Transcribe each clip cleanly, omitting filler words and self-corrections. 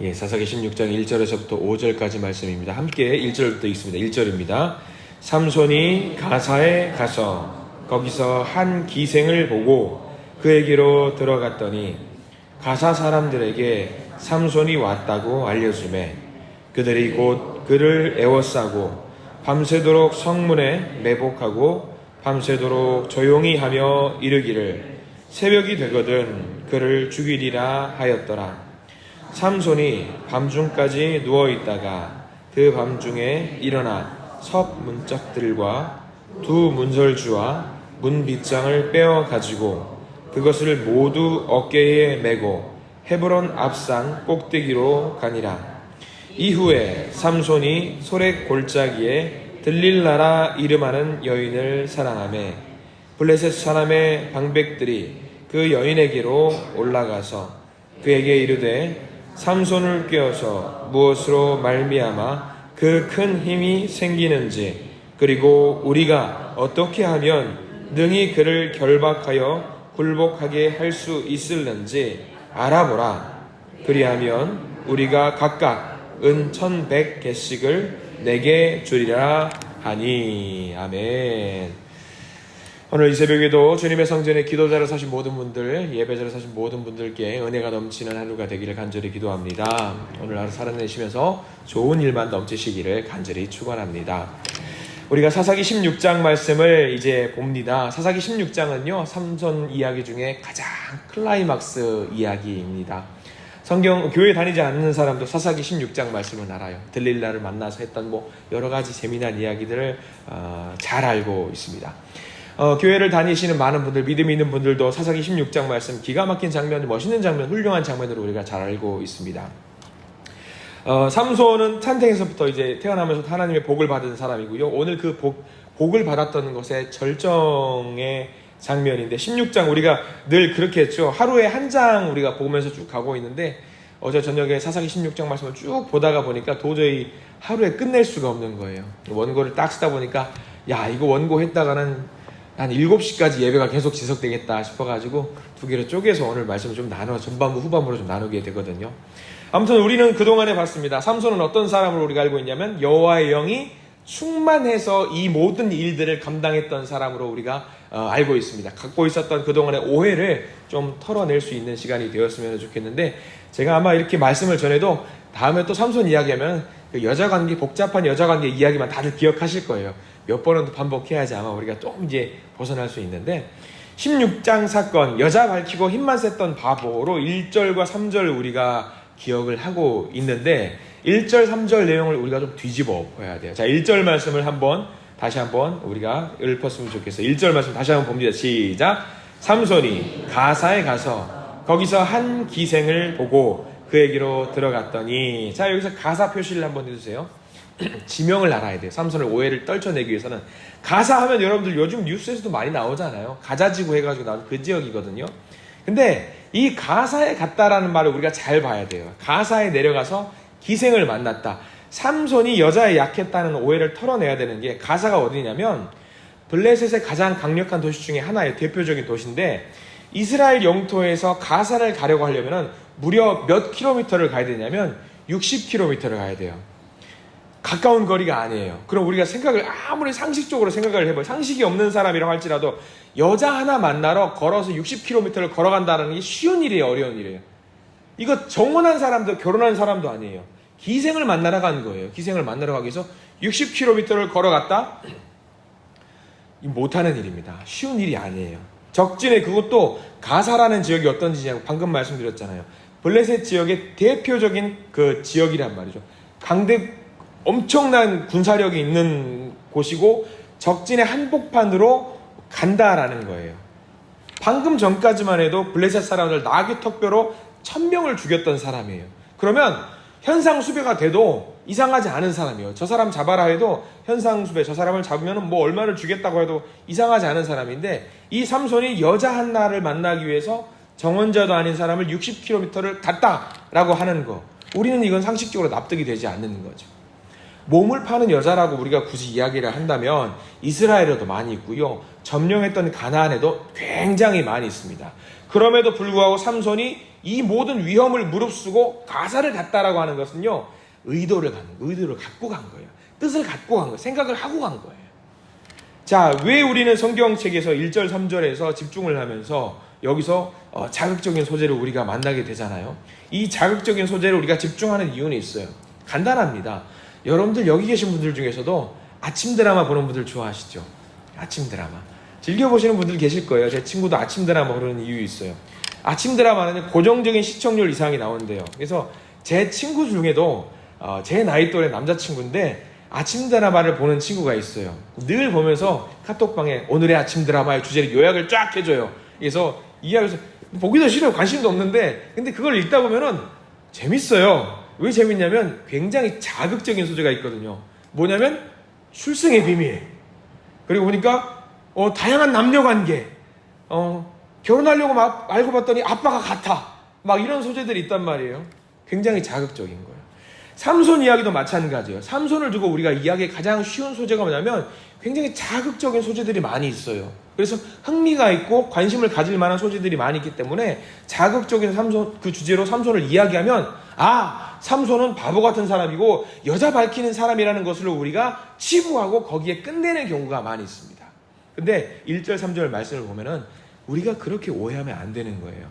예, 사사기 16장 1절에서부터 5절까지 말씀입니다. 함께 1절부터 읽습니다. 1절입니다. 삼손이 가사에 가서 거기서 한 기생을 보고 그에게로 들어갔더니 가사 사람들에게 삼손이 왔다고 알려주매 그들이 곧 그를 애워싸고 밤새도록 성문에 매복하고 밤새도록 조용히 하며 이르기를 새벽이 되거든 그를 죽이리라 하였더라. 삼손이 밤중까지 누워있다가 그 밤중에 일어나 석 문짝들과 두 문설주와 문빗장을 빼어 가지고 그것을 모두 어깨에 메고 헤브론 앞산 꼭대기로 가니라. 이후에 삼손이 소렉 골짜기에 들릴라라 이름하는 여인을 사랑하며 블레셋 사람의 방백들이 그 여인에게로 올라가서 그에게 이르되 삼손을 꿰어서 무엇으로 말미암아 그 큰 힘이 생기는지 그리고 우리가 어떻게 하면 능히 그를 결박하여 굴복하게 할 수 있을는지 알아보라. 그리하면 우리가 각각 은 1100개씩을 내게 주리라 하니. 아멘. 오늘 이 새벽에도 주님의 성전에 기도자로 서신 모든 분들, 예배자로 서신 모든 분들께 은혜가 넘치는 하루가 되기를 간절히 기도합니다. 오늘 하루 살아내시면서 좋은 일만 넘치시기를 간절히 축원합니다. 우리가 사사기 16장 말씀을 이제 봅니다. 사사기 16장은요, 삼손 이야기 중에 가장 클라이막스 이야기입니다. 교회 다니지 않는 사람도 사사기 16장 말씀을 알아요. 들릴라를 만나서 했던 여러 가지 재미난 이야기들을 잘 알고 있습니다. 교회를 다니시는 많은 분들, 믿음이 있는 분들도 사사기 16장 말씀 기가 막힌 장면, 멋있는 장면, 훌륭한 장면으로 우리가 잘 알고 있습니다. 삼손은 탄생에서부터 이제 태어나면서 하나님의 복을 받은 사람이고요. 오늘 그 복을 받았던 것의 절정의 장면인데 16장 우리가 늘 그렇게 했죠. 하루에 한 장 우리가 보면서 쭉 가고 있는데 어제 저녁에 사사기 16장 말씀을 쭉 보다가 보니까 도저히 하루에 끝낼 수가 없는 거예요. 원고를 딱 쓰다 보니까 야, 이거 원고 했다가는 한 7시까지 예배가 계속 지속되겠다 싶어가지고 두 개로 쪼개서 오늘 말씀을 좀 전반부 후반부로 좀 나누게 되거든요. 아무튼 우리는 그동안에 봤습니다. 삼손은 어떤 사람으로 우리가 알고 있냐면 여호와의 영이 충만해서 이 모든 일들을 감당했던 사람으로 우리가 알고 있습니다. 갖고 있었던 그동안의 오해를 좀 털어낼 수 있는 시간이 되었으면 좋겠는데 제가 아마 이렇게 말씀을 전해도 다음에 또 삼손 이야기하면 그 여자관계, 복잡한 여자관계 이야기만 다들 기억하실 거예요. 몇 번은 더 반복해야지 아마 우리가 좀 이제 벗어날 수 있는데 16장 사건, 여자 밝히고 힘만 셌던 바보로 1절과 3절 우리가 기억을 하고 있는데 1절, 3절 내용을 우리가 좀 뒤집어 엎어야 돼요. 자, 1절 말씀을 다시 한번 우리가 읊었으면 좋겠어요. 1절 말씀 다시 한번 봅니다. 시작. 삼손이 가사에 가서 거기서 한 기생을 보고 그에게로 들어갔더니, 자, 여기서 가사 표시를 한번 해주세요. 지명을 알아야 돼요. 삼손을 오해를 떨쳐내기 위해서는. 가사 하면 여러분들 요즘 뉴스에서도 많이 나오잖아요. 가자지구 해가지고 나온 그 지역이거든요. 근데 이 가사에 갔다라는 말을 우리가 잘 봐야 돼요. 가사에 내려가서 기생을 만났다. 삼손이 여자에 약했다는 오해를 털어내야 되는 게 가사가 어디냐면 블레셋의 가장 강력한 도시 중에 하나의 대표적인 도시인데 이스라엘 영토에서 가사를 가려고 하려면 무려 몇 킬로미터를 가야 되냐면 60킬로미터를 가야 돼요. 가까운 거리가 아니에요. 그럼 우리가 아무리 상식적으로 생각을 해봐요. 상식이 없는 사람이라고 할지라도 여자 하나 만나러 걸어서 60km를 걸어간다는 게 쉬운 일이에요, 어려운 일이에요. 이거 정혼한 사람도 결혼한 사람도 아니에요. 기생을 만나러 간 거예요. 기생을 만나러 가기 위해서 60km를 걸어갔다? 못하는 일입니다. 쉬운 일이 아니에요. 적진에 그것도 가사라는 지역이 어떤 지역이냐고 방금 말씀드렸잖아요. 블레셋 지역의 대표적인 그 지역이란 말이죠. 엄청난 군사력이 있는 곳이고 적진의 한복판으로 간다라는 거예요. 방금 전까지만 해도 블레셋 사람들 나귀 턱뼈로 1000명을 죽였던 사람이에요. 그러면 현상수배가 돼도 이상하지 않은 사람이에요. 저 사람 잡아라 해도 현상수배, 저 사람을 잡으면 얼마를 주겠다고 해도 이상하지 않은 사람인데 이 삼손이 여자 하나를 만나기 위해서 정혼자도 아닌 사람을 60km를 갔다라고 하는 거, 우리는 이건 상식적으로 납득이 되지 않는 거죠. 몸을 파는 여자라고 우리가 굳이 이야기를 한다면 이스라엘에도 많이 있고요. 점령했던 가나안에도 굉장히 많이 있습니다. 그럼에도 불구하고 삼손이 이 모든 위험을 무릅쓰고 가사를 갔다라고 하는 것은요, 의도를 갖고 간 거예요. 뜻을 갖고 간 거예요. 생각을 하고 간 거예요. 자, 왜 우리는 성경책에서 1절, 3절에서 집중을 하면서 여기서 자극적인 소재를 우리가 만나게 되잖아요. 이 자극적인 소재를 우리가 집중하는 이유는 있어요. 간단합니다. 여러분들 여기 계신 분들 중에서도 아침 드라마 보는 분들 좋아하시죠? 아침 드라마. 즐겨보시는 분들 계실 거예요. 제 친구도 아침 드라마 보는 이유 있어요. 아침 드라마는 고정적인 시청률 이상이 나온대요. 그래서 제 친구 중에도 제 나이 또래 남자친구인데 아침 드라마를 보는 친구가 있어요. 늘 보면서 카톡방에 오늘의 아침 드라마의 주제를 요약을 쫙 해줘요. 그래서 이해하면서 보기도 싫어요. 관심도 없는데 근데 그걸 읽다 보면은 재밌어요. 왜 재밌냐면 굉장히 자극적인 소재가 있거든요. 뭐냐면 출생의 비밀, 그리고 보니까 다양한 남녀관계, 결혼하려고 막 알고 봤더니 아빠가 같아, 막 이런 소재들이 있단 말이에요. 굉장히 자극적인 거예요. 삼손 이야기도 마찬가지예요. 삼손을 두고 우리가 이야기의 가장 쉬운 소재가 뭐냐면 굉장히 자극적인 소재들이 많이 있어요. 그래서 흥미가 있고 관심을 가질 만한 소재들이 많이 있기 때문에 자극적인 삼손, 그 주제로 삼손을 이야기하면 삼손은 바보 같은 사람이고 여자 밝히는 사람이라는 것을 우리가 치부하고 거기에 끝내는 경우가 많이 있습니다. 근데 1절, 3절 말씀을 보면은 우리가 그렇게 오해하면 안 되는 거예요.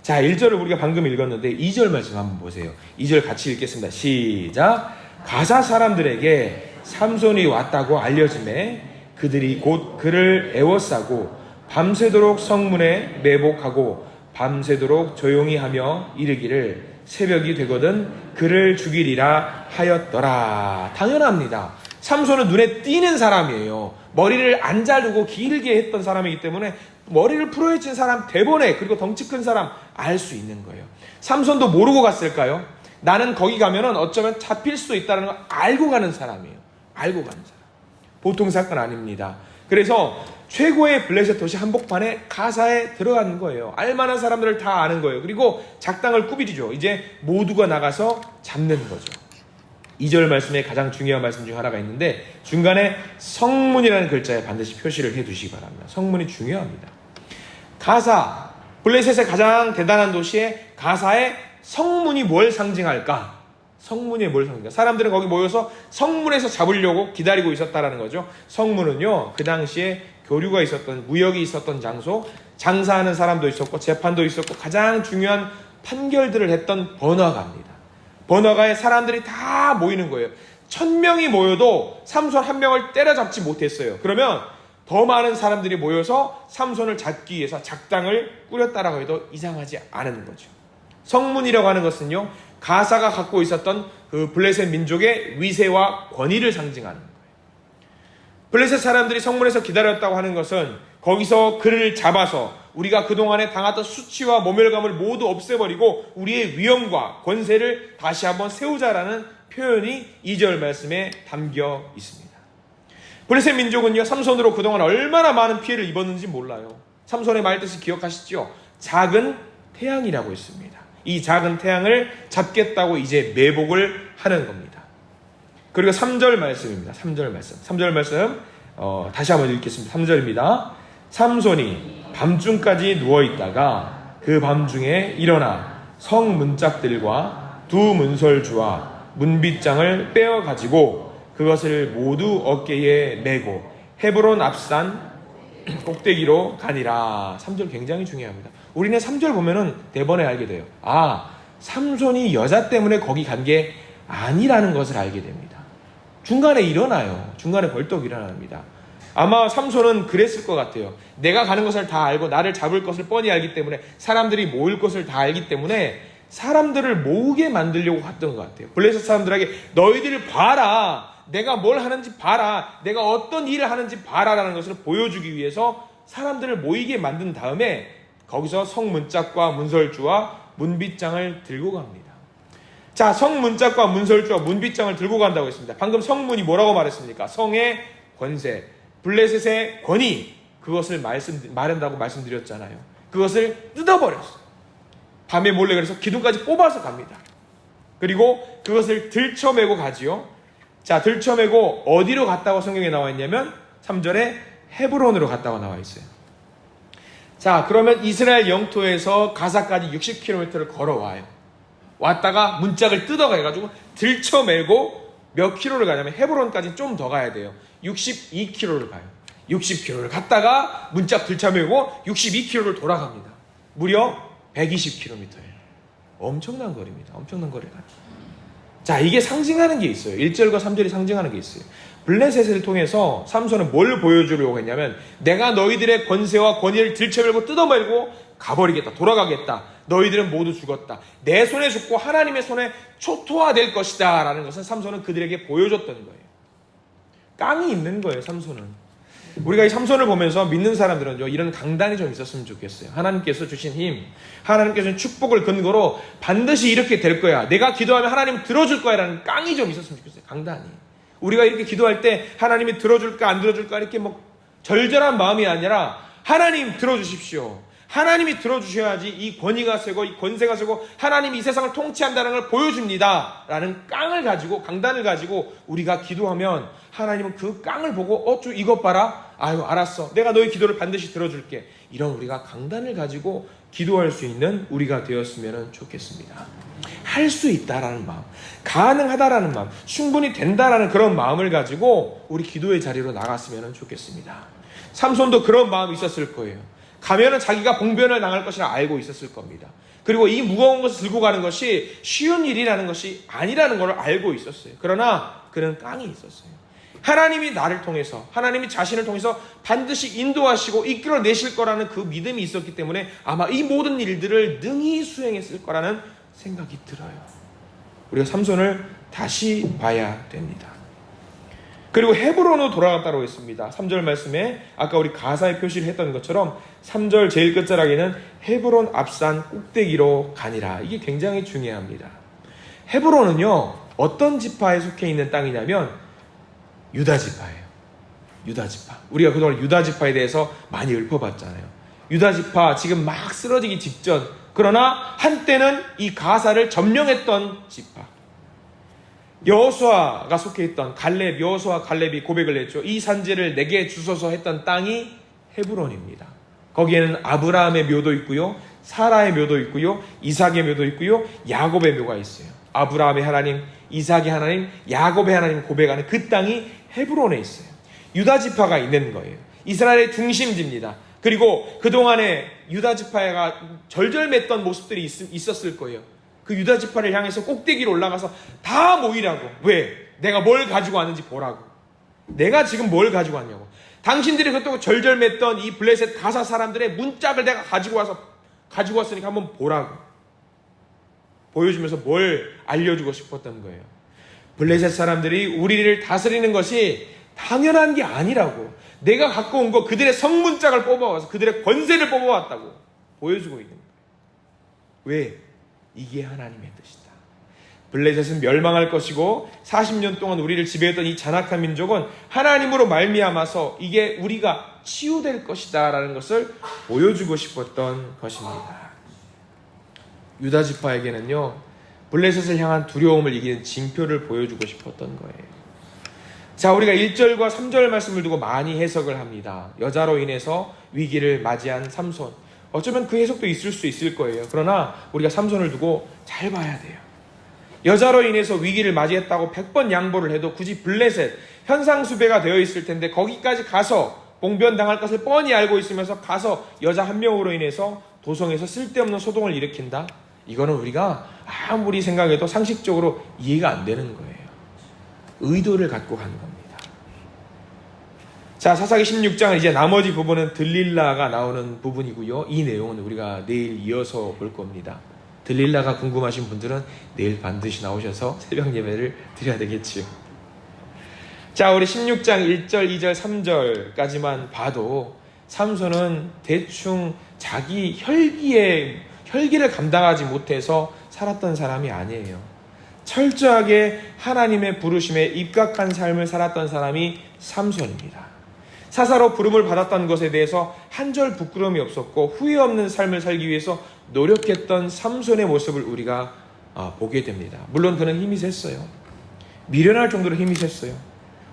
자, 1절을 우리가 방금 읽었는데 2절 말씀 한번 보세요. 2절 같이 읽겠습니다. 시작. 가사 사람들에게 삼손이 왔다고 알려짐에 그들이 곧 그를 애워싸고 밤새도록 성문에 매복하고 밤새도록 조용히 하며 이르기를 새벽이 되거든 그를 죽이리라 하였더라. 당연합니다. 삼손은 눈에 띄는 사람이에요. 머리를 안 자르고 길게 했던 사람이기 때문에 머리를 풀어헤친 사람 대본에, 그리고 덩치 큰 사람 알 수 있는 거예요. 삼손도 모르고 갔을까요? 나는 거기 가면은 어쩌면 잡힐 수도 있다는 걸 알고 가는 사람이에요. 알고 가는 사람. 보통 사건 아닙니다. 그래서 최고의 블레셋 도시 한복판에 가사에 들어가는 거예요. 알만한 사람들을 다 아는 거예요. 그리고 작당을 꾸비리죠. 이제 모두가 나가서 잡는 거죠. 2절 말씀에 가장 중요한 말씀 중 하나가 있는데 중간에 성문이라는 글자에 반드시 표시를 해 두시기 바랍니다. 성문이 중요합니다. 가사, 블레셋의 가장 대단한 도시에 가사의 성문이 뭘 상징할까? 성문이 뭘 상징할까? 사람들은 거기 모여서 성문에서 잡으려고 기다리고 있었다라는 거죠. 성문은요, 그 당시에 교류가 있었던, 무역이 있었던 장소, 장사하는 사람도 있었고 재판도 있었고 가장 중요한 판결들을 했던 번화가입니다. 번화가에 사람들이 다 모이는 거예요. 1000명이 모여도 삼손 한 명을 때려잡지 못했어요. 그러면 더 많은 사람들이 모여서 삼손을 잡기 위해서 작당을 꾸렸다라고 해도 이상하지 않은 거죠. 성문이라고 하는 것은요, 가사가 갖고 있었던 그 블레셋 민족의 위세와 권위를 상징하는 거예요. 블레셋 사람들이 성문에서 기다렸다고 하는 것은 거기서 그를 잡아서 우리가 그동안에 당했던 수치와 모멸감을 모두 없애버리고 우리의 위엄과 권세를 다시 한번 세우자라는 표현이 2절 말씀에 담겨 있습니다. 블레셋 민족은요, 삼손으로 그동안 얼마나 많은 피해를 입었는지 몰라요. 삼손의 말뜻을 기억하시죠? 작은 태양이라고 했습니다. 이 작은 태양을 잡겠다고 이제 매복을 하는 겁니다. 그리고 3절 말씀입니다. 3절 말씀 다시 한번 읽겠습니다. 3절입니다. 삼손이 밤중까지 누워있다가 그 밤중에 일어나 성 문짝들과 두 문설주와 문빗장을 빼어가지고 그것을 모두 어깨에 메고 헤브론 앞산 꼭대기로 가니라. 3절 굉장히 중요합니다. 우리는 3절 보면은 대번에 알게 돼요. 삼손이 여자 때문에 거기 간 게 아니라는 것을 알게 됩니다. 중간에 일어나요. 중간에 벌떡 일어납니다. 아마 삼손은 그랬을 것 같아요. 내가 가는 것을 다 알고 나를 잡을 것을 뻔히 알기 때문에, 사람들이 모일 것을 다 알기 때문에 사람들을 모으게 만들려고 했던 것 같아요. 블레셋 사람들에게 너희들 봐라, 내가 뭘 하는지 봐라, 내가 어떤 일을 하는지 봐라라는 것을 보여주기 위해서 사람들을 모이게 만든 다음에 거기서 성문짝과 문설주와 문빗장을 들고 갑니다. 자, 성문짝과 문설주와 문빗장을 들고 간다고 했습니다. 방금 성문이 뭐라고 말했습니까? 성의 권세, 블레셋의 권위, 그것을 말한다고 말씀드렸잖아요. 그것을 뜯어버렸어요. 밤에 몰래 그래서 기둥까지 뽑아서 갑니다. 그리고 그것을 들쳐매고 가지요. 자, 들쳐매고 어디로 갔다고 성경에 나와 있냐면 3절에 헤브론으로 갔다고 나와 있어요. 자, 그러면 이스라엘 영토에서 가사까지 60km를 걸어와요. 왔다가 문짝을 뜯어가가지고 들쳐매고 몇 킬로를 가냐면 헤브론까지 좀 더 가야 돼요. 62km를 가요. 60km를 갔다가 문짝 들쳐매고 62km를 돌아갑니다. 무려 120km예요. 엄청난 거리입니다. 엄청난 거리가. 자, 이게 상징하는 게 있어요. 1절과 3절이 상징하는 게 있어요. 블레셋을 통해서 삼손은 뭘 보여주려고 했냐면 내가 너희들의 권세와 권위를 들쳐매고 뜯어말고 가버리겠다. 돌아가겠다. 너희들은 모두 죽었다. 내 손에 죽고 하나님의 손에 초토화될 것이다 라는 것을 삼손은 그들에게 보여줬던 거예요. 깡이 있는 거예요. 삼손은. 우리가 이 삼손을 보면서 믿는 사람들은 이런 강단이 좀 있었으면 좋겠어요. 하나님께서 주신 힘, 하나님께서 주신 축복을 근거로 반드시 이렇게 될 거야. 내가 기도하면 하나님 들어줄 거야 라는 깡이 좀 있었으면 좋겠어요. 강단이. 우리가 이렇게 기도할 때 하나님이 들어줄까 안 들어줄까 이렇게 절절한 마음이 아니라 하나님 들어주십시오. 하나님이 들어주셔야지 이 권위가 세고 이 권세가 세고 하나님이 이 세상을 통치한다는 걸 보여줍니다 라는 깡을 가지고, 강단을 가지고 우리가 기도하면 하나님은 그 깡을 보고 이것 봐라. 아유, 알았어. 내가 너의 기도를 반드시 들어줄게. 이런 우리가 강단을 가지고 기도할 수 있는 우리가 되었으면 좋겠습니다. 할 수 있다라는 마음, 가능하다라는 마음, 충분히 된다라는 그런 마음을 가지고 우리 기도의 자리로 나갔으면 좋겠습니다. 삼손도 그런 마음이 있었을 거예요. 가면은 자기가 봉변을 당할 것이라 알고 있었을 겁니다. 그리고 이 무거운 것을 들고 가는 것이 쉬운 일이라는 것이 아니라는 걸 알고 있었어요. 그러나 그는 깡이 있었어요. 하나님이 나를 통해서, 하나님이 자신을 통해서 반드시 인도하시고 이끌어내실 거라는 그 믿음이 있었기 때문에 아마 이 모든 일들을 능히 수행했을 거라는 생각이 들어요. 우리가 삼손을 다시 봐야 됩니다. 그리고 헤브론으로 돌아갔다고 했습니다. 3절 말씀에 아까 우리 가사에 표시를 했던 것처럼 3절 제일 끝자락에는 헤브론 앞산 꼭대기로 가니라. 이게 굉장히 중요합니다. 헤브론은요, 어떤 지파에 속해 있는 땅이냐면 유다 지파예요. 유다 지파. 우리가 그동안 유다 지파에 대해서 많이 읊어봤잖아요. 유다 지파 지금 막 쓰러지기 직전, 그러나 한때는 이 가사를 점령했던 지파. 여호수아가 속해 있던 갈렙, 여호수아 갈렙이 고백을 했죠. 이 산지를 내게 주소서 했던 땅이 헤브론입니다. 거기에는 아브라함의 묘도 있고요, 사라의 묘도 있고요, 이삭의 묘도 있고요, 야곱의 묘가 있어요. 아브라함의 하나님, 이삭의 하나님, 야곱의 하나님 고백하는 그 땅이 헤브론에 있어요. 유다 지파가 있는 거예요. 이스라엘의 중심지입니다. 그리고 그동안에 유다 지파가 절절맸던 모습들이 있었을 거예요. 그 유다 지파를 향해서 꼭대기로 올라가서 다 모이라고. 왜? 내가 뭘 가지고 왔는지 보라고. 내가 지금 뭘 가지고 왔냐고. 당신들이 그것도 절절맸던 이 블레셋 가사 사람들의 문짝을 내가 가지고 왔으니까 한번 보라고. 보여주면서 뭘 알려주고 싶었던 거예요. 블레셋 사람들이 우리를 다스리는 것이 당연한 게 아니라고. 내가 갖고 온 거 그들의 성문짝을 뽑아와서 그들의 권세를 뽑아왔다고 보여주고 있는 거예요. 왜? 이게 하나님의 뜻이다. 블레셋은 멸망할 것이고 40년 동안 우리를 지배했던 이 잔악한 민족은 하나님으로 말미암아서 이게 우리가 치유될 것이다 라는 것을 보여주고 싶었던 것입니다. 유다 지파에게는요, 블레셋을 향한 두려움을 이기는 징표를 보여주고 싶었던 거예요. 자, 우리가 1절과 3절 말씀을 두고 많이 해석을 합니다. 여자로 인해서 위기를 맞이한 삼손. 어쩌면 그 해석도 있을 수 있을 거예요. 그러나 우리가 삼손을 두고 잘 봐야 돼요. 여자로 인해서 위기를 맞이했다고 100번 양보를 해도 굳이 블레셋, 현상수배가 되어 있을 텐데 거기까지 가서 봉변당할 것을 뻔히 알고 있으면서 가서 여자 한 명으로 인해서 도성에서 쓸데없는 소동을 일으킨다? 이거는 우리가 아무리 생각해도 상식적으로 이해가 안 되는 거예요. 의도를 갖고 간 겁니다. 자, 사사기 16장은 이제 나머지 부분은 들릴라가 나오는 부분이고요. 이 내용은 우리가 내일 이어서 볼 겁니다. 들릴라가 궁금하신 분들은 내일 반드시 나오셔서 새벽 예배를 드려야 되겠지요. 자, 우리 16장 1절, 2절, 3절까지만 봐도 삼손은 대충 자기 혈기를 감당하지 못해서 살았던 사람이 아니에요. 철저하게 하나님의 부르심에 입각한 삶을 살았던 사람이 삼손입니다. 사사로 부름을 받았던 것에 대해서 한절 부끄러움이 없었고 후회 없는 삶을 살기 위해서 노력했던 삼손의 모습을 우리가 보게 됩니다. 물론 그는 힘이 셌어요. 미련할 정도로 힘이 셌어요.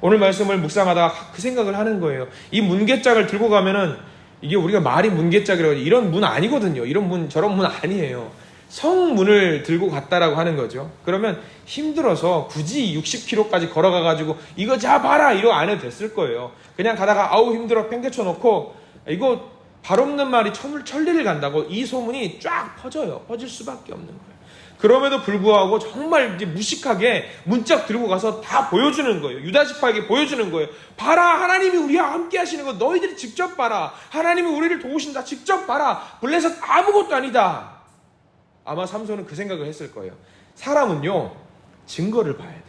오늘 말씀을 묵상하다가 그 생각을 하는 거예요. 이 문개짝을 들고 가면은 이게 우리가 말이 문개짝이라고 하지 이런 문 아니거든요. 이런 문 저런 문 아니에요. 성문을 들고 갔다라고 하는 거죠. 그러면 힘들어서 굳이 60km까지 걸어가가지고 이거 잡아라 이러고 안 해도 됐을 거예요. 그냥 가다가 아우 힘들어 팽개쳐 놓고 이거 발 없는 말이 천리를 간다고 이 소문이 쫙 퍼져요. 퍼질 수밖에 없는 거예요. 그럼에도 불구하고 정말 이제 무식하게 문짝 들고 가서 다 보여주는 거예요. 유다 지파에게 보여주는 거예요. 봐라, 하나님이 우리와 함께 하시는 거 너희들이 직접 봐라. 하나님이 우리를 도우신다. 직접 봐라. 블레셋 아무것도 아니다. 아마 삼손은 그 생각을 했을 거예요. 사람은요, 증거를 봐야 돼요.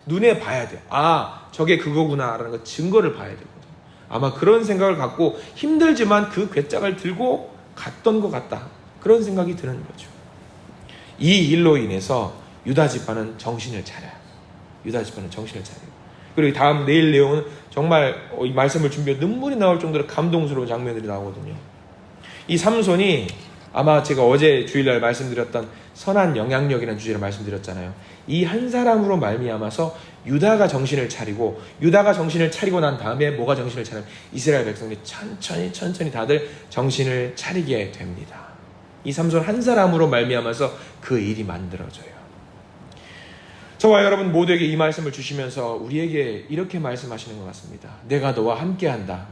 눈에 봐야 돼요. 아, 저게 그거구나 라는 거 증거를 봐야 되거든요. 아마 그런 생각을 갖고 힘들지만 그 괴짝을 들고 갔던 것 같다. 그런 생각이 드는 거죠. 이 일로 인해서 유다 지파는 정신을 차려요. 유다 지파는 정신을 차려요. 그리고 다음 내일 내용은 정말 이 말씀을 준비해 눈물이 나올 정도로 감동스러운 장면들이 나오거든요. 이 삼손이 아마 제가 어제 주일날 말씀드렸던 선한 영향력이라는 주제로 말씀드렸잖아요. 이 한 사람으로 말미암아서 유다가 정신을 차리고 유다가 정신을 차리고 난 다음에 뭐가 정신을 차리면 이스라엘 백성들이 천천히 다들 정신을 차리게 됩니다. 이 삼손 한 사람으로 말미암아서 그 일이 만들어져요. 저와 여러분 모두에게 이 말씀을 주시면서 우리에게 이렇게 말씀하시는 것 같습니다. 내가 너와 함께한다.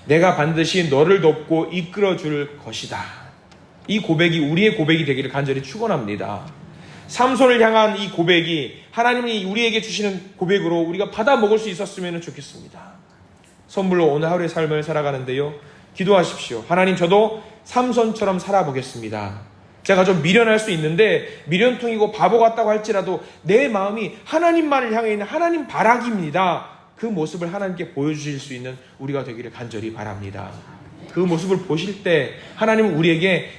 내가 반드시 너를 돕고 이끌어줄 것이다. 이 고백이 우리의 고백이 되기를 간절히 축원합니다. 삼손을 향한 이 고백이 하나님이 우리에게 주시는 고백으로 우리가 받아 먹을 수 있었으면 좋겠습니다. 선물로 오늘 하루의 삶을 살아가는데요. 기도하십시오. 하나님, 저도 삼손처럼 살아보겠습니다. 제가 좀 미련할 수 있는데 미련통이고 바보 같다고 할지라도 내 마음이 하나님만을 향해 있는 하나님 바라기입니다. 그 모습을 하나님께 보여주실 수 있는 우리가 되기를 간절히 바랍니다. 그 모습을 보실 때 하나님은 우리에게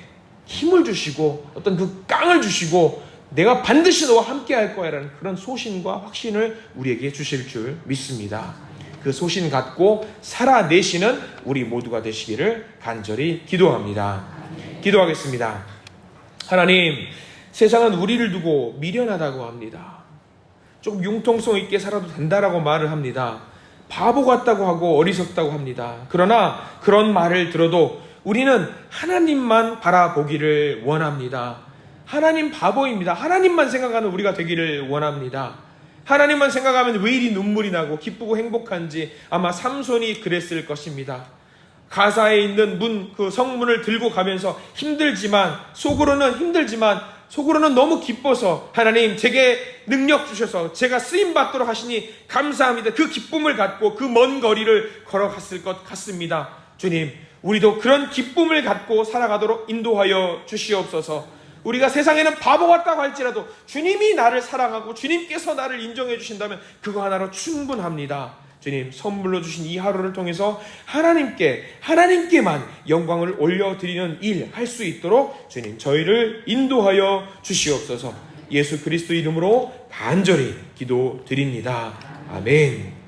힘을 주시고 어떤 그 깡을 주시고 내가 반드시 너와 함께 할 거야 라는 그런 소신과 확신을 우리에게 주실 줄 믿습니다. 그 소신 갖고 살아내시는 우리 모두가 되시기를 간절히 기도합니다. 기도하겠습니다. 하나님, 세상은 우리를 두고 미련하다고 합니다. 조금 융통성 있게 살아도 된다라고 말을 합니다. 바보 같다고 하고 어리석다고 합니다. 그러나 그런 말을 들어도 우리는 하나님만 바라보기를 원합니다. 하나님 바보입니다. 하나님만 생각하는 우리가 되기를 원합니다. 하나님만 생각하면 왜 이리 눈물이 나고 기쁘고 행복한지 아마 삼손이 그랬을 것입니다. 가사에 있는 그 성문을 들고 가면서 속으로는 너무 기뻐서 하나님 제게 능력 주셔서 제가 쓰임 받도록 하시니 감사합니다. 그 기쁨을 갖고 그 먼 거리를 걸어갔을 것 같습니다. 주님, 우리도 그런 기쁨을 갖고 살아가도록 인도하여 주시옵소서. 우리가 세상에는 바보 같다고 할지라도 주님이 나를 사랑하고 주님께서 나를 인정해 주신다면 그거 하나로 충분합니다. 주님, 선물로 주신 이 하루를 통해서 하나님께만 영광을 올려드리는 일 할 수 있도록 주님 저희를 인도하여 주시옵소서. 예수 그리스도 이름으로 간절히 기도드립니다. 아멘.